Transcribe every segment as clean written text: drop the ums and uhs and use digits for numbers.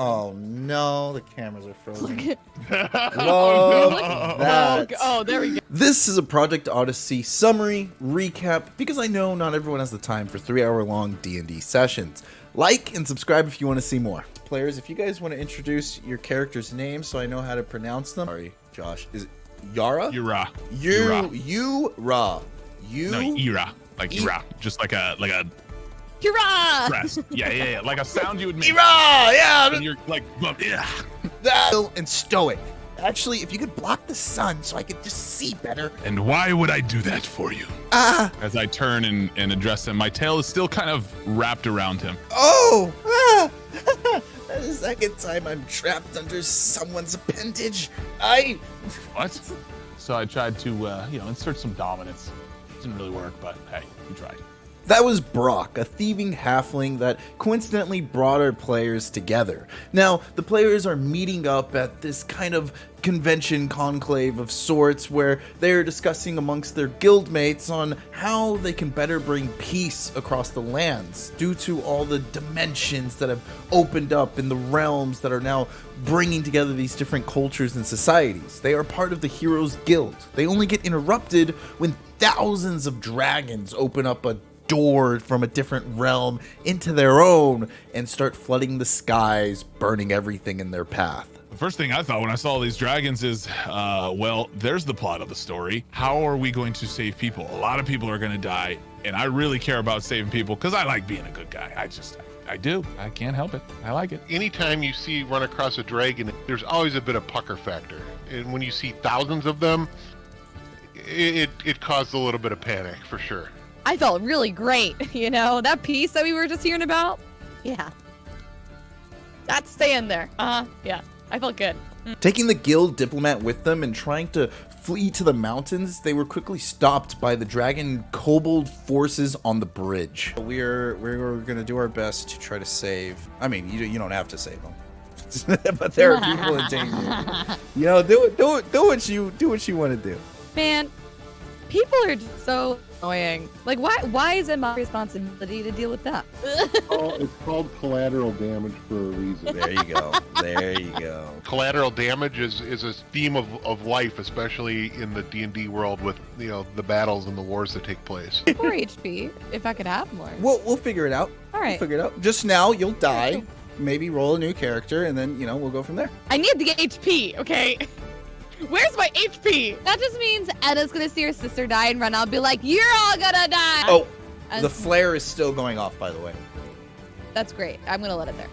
Oh no, the cameras are frozen. Look at Love that. Oh, there we go. This is a Project Odyssey summary recap because I know not everyone has the time for 3-hour-long D&D sessions. Like and subscribe if you want to see more. Players, if you guys want to introduce your character's name so I know how to pronounce them. Sorry, Josh. Is it Yara? Yura. Yura. No, Ira. Like Ira. Just like a Hurrah! press. Yeah. Like a sound you would make. Yura! Yeah! And you're like, yeah. And stoic. Actually, if you could block the sun so I could just see better. And why would I do that for you? As I turn and address him, my tail is still kind of wrapped around him. Oh! That is the second time I'm trapped under someone's appendage. What? So I tried to, insert some dominance. Didn't really work, but hey, we tried. That was Brock, a thieving halfling that coincidentally brought our players together. Now, the players are meeting up at this kind of convention conclave of sorts where they're discussing amongst their guildmates on how they can better bring peace across the lands due to all the dimensions that have opened up in the realms that are now bringing together these different cultures and societies. They are part of the Heroes Guild. They only get interrupted when thousands of dragons open up a door from a different realm into their own and start flooding the skies, burning everything in their path. The first thing I thought when I saw these dragons is, well, there's the plot of the story. How are we going to save people? A lot of people are going to die, and I really care about saving people because I like being a good guy. I do. I can't help it. I like it. Anytime you run across a dragon, there's always a bit of pucker factor. And when you see thousands of them, it caused a little bit of panic for sure. I felt really great, that piece that we were just hearing about. Yeah. That's staying there. Yeah. I felt good. Taking the guild diplomat with them and trying to flee to the mountains, they were quickly stopped by the dragon kobold forces on the bridge. We're gonna do our best to try to save. I mean, you don't have to save them, but there are people in danger. Do what you want to do. Man, people are just so annoying. Like, why is it my responsibility to deal with that? Oh, it's called collateral damage for a reason. There you go. Collateral damage is a theme of life, especially in the D&D world with the battles and the wars that take place. 4 HP, if I could have more. We'll figure it out. All right. We'll figure it out. Just now, you'll die. Maybe roll a new character, and then we'll go from there. I need the HP, okay? Where's my HP? That just means Edda's gonna see her sister die and run out and be like, you're all gonna die! Oh, the flare is still going off, by the way. That's great. I'm gonna let it there.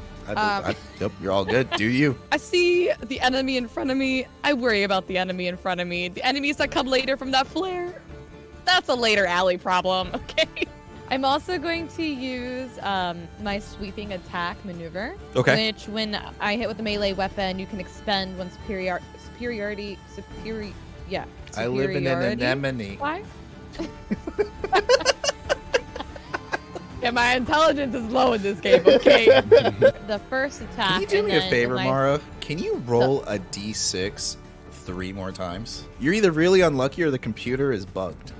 Yep, you're all good. Do you? I see the enemy in front of me. I worry about the enemy in front of me. The enemies that come later from that flare, that's a later alley problem, okay? I'm also going to use my sweeping attack maneuver. Okay. Which, when I hit with a melee weapon, you can expend one superiority. I live in an anemone. Why? Yeah, my intelligence is low in this game, okay? The first attack. Can you do me a favor, Mara? Can you roll a d6 3 more times? You're either really unlucky or the computer is bugged.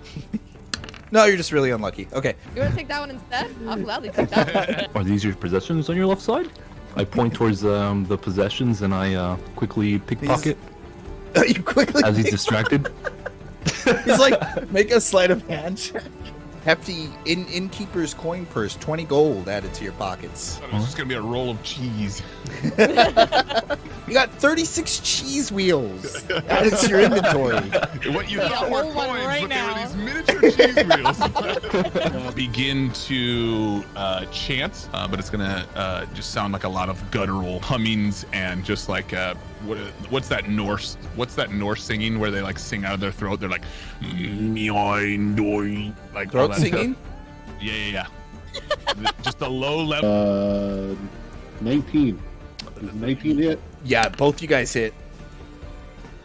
No, you're just really unlucky. Okay. You want to take that one instead? I'll gladly take that one. Are these your possessions on your left side? I point towards the possessions and I quickly pickpocket. You quickly as he's distracted. He's like, make a sleight of hand check. Hefty innkeeper's coin purse, 20 gold added to your pockets. It's just gonna be a roll of cheese. You got 36 cheese wheels added to your inventory. What you thought were whole one coins, right but they now. were these miniature cheese wheels. Begin to chant, but it's gonna just sound like a lot of guttural hummings and just like what's that Norse? What's that Norse singing where they like sing out of their throat? They're like, like Throat singing? Yeah. Just a low level. 19. Does 19 hit? Yeah, both you guys hit.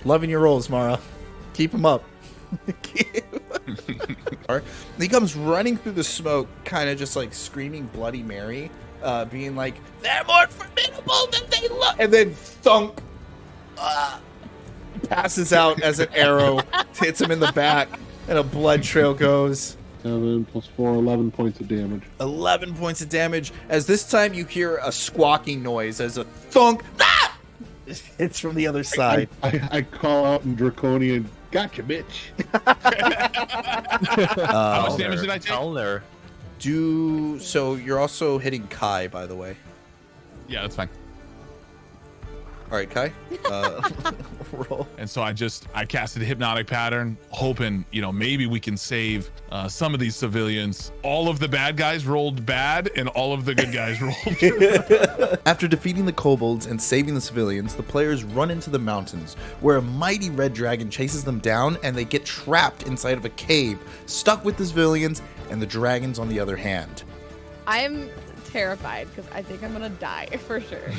Loving your rolls, Mara. Keep them up. He comes running through the smoke, kind of just like screaming Bloody Mary, being like, they're more formidable than they look. And then thunk. Passes out as an arrow hits him in the back, and a blood trail goes. 7 plus 4, 11 points of damage. 11 points of damage, as this time you hear a squawking noise as a thunk. Ah! It's from the other side. I call out in Draconian, gotcha, bitch. How much damage did I take? Down there. So you're also hitting Kai, by the way. Yeah, that's fine. All right, Kai. Roll. And so I casted a hypnotic pattern, hoping, maybe we can save some of these civilians. All of the bad guys rolled bad, and all of the good guys rolled good. After defeating the kobolds and saving the civilians, the players run into the mountains, where a mighty red dragon chases them down, and they get trapped inside of a cave, stuck with the civilians and the dragons on the other hand. I'm terrified because I think I'm gonna die for sure.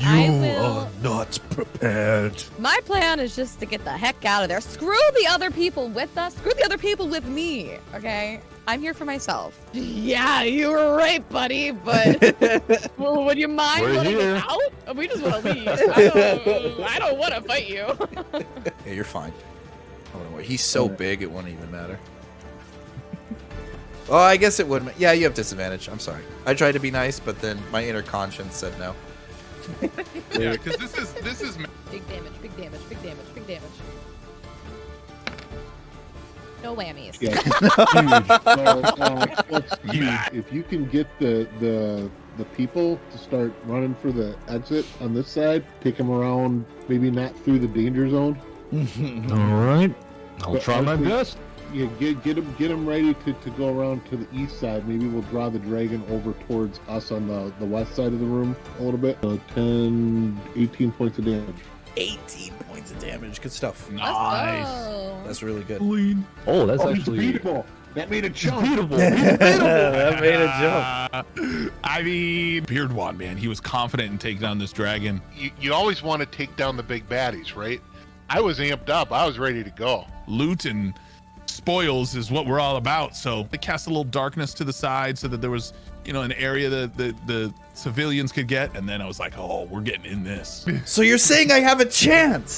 Are not prepared. My plan is just to get the heck out of there. Screw the other people with us. Screw the other people with me. Okay? I'm here for myself. Yeah, you were right, buddy. But well, would you mind We're letting here. us out? We just want to leave. I don't want to fight you. Yeah, you're fine. Oh, don't worry. He's so big, it wouldn't even matter. Oh, I guess it would. Yeah, you have disadvantage. I'm sorry. I tried to be nice, but then my inner conscience said no. Yeah, because this is Big damage, big damage, big damage, big damage. No whammies. Yeah, huge. Huge. If you can get the people to start running for the exit on this side, take them around, maybe not through the danger zone. All right. I'll But try my hopefully- best. Yeah, get them ready to go around to the east side. Maybe we'll draw the dragon over towards us on the west side of the room a little bit. 10, 18 points of damage. 18 points of damage. Good stuff. nice. Oh. That's really good. Oh, that's He's actually beatable. That made a jump. beatable. That made a jump. I mean, Beardwad, man, he was confident in taking down this dragon. You always want to take down the big baddies, right? I was amped up. I was ready to go. Loot and spoils is what we're all about. So they cast a little darkness to the side so that there was, an area that the civilians could get. And then I was like, oh, we're getting in this. So you're saying I have a chance?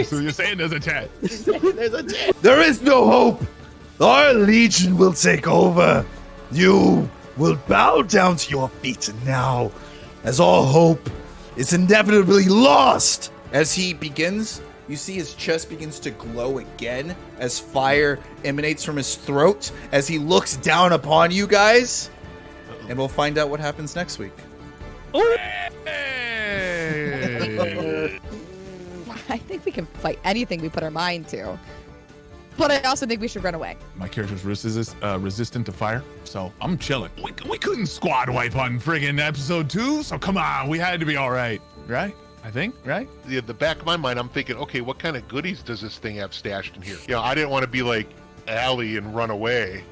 So you're saying there's a chance? There's a chance. There is no hope. Our legion will take over. You will bow down to your feet now, as all hope is inevitably lost. As he begins, you see his chest begins to glow again as fire emanates from his throat as he looks down upon you guys. And we'll find out what happens next week. Hey! I think we can fight anything we put our mind to. But I also think we should run away. My character's resistant to fire, so I'm chilling. We couldn't squad wipe on friggin' episode 2, so come on, we had to be all right, right? I think, right? The back of my mind, I'm thinking, okay, what kind of goodies does this thing have stashed in here? I didn't want to be like Allie and run away.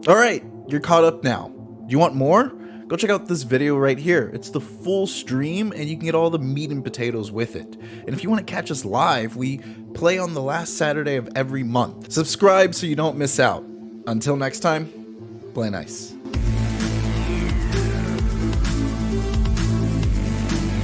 All right, you're caught up now. Do you want more? Go check out this video right here. It's the full stream, and you can get all the meat and potatoes with it. And if you want to catch us live, we play on the last Saturday of every month. Subscribe so you don't miss out. Until next time, play nice.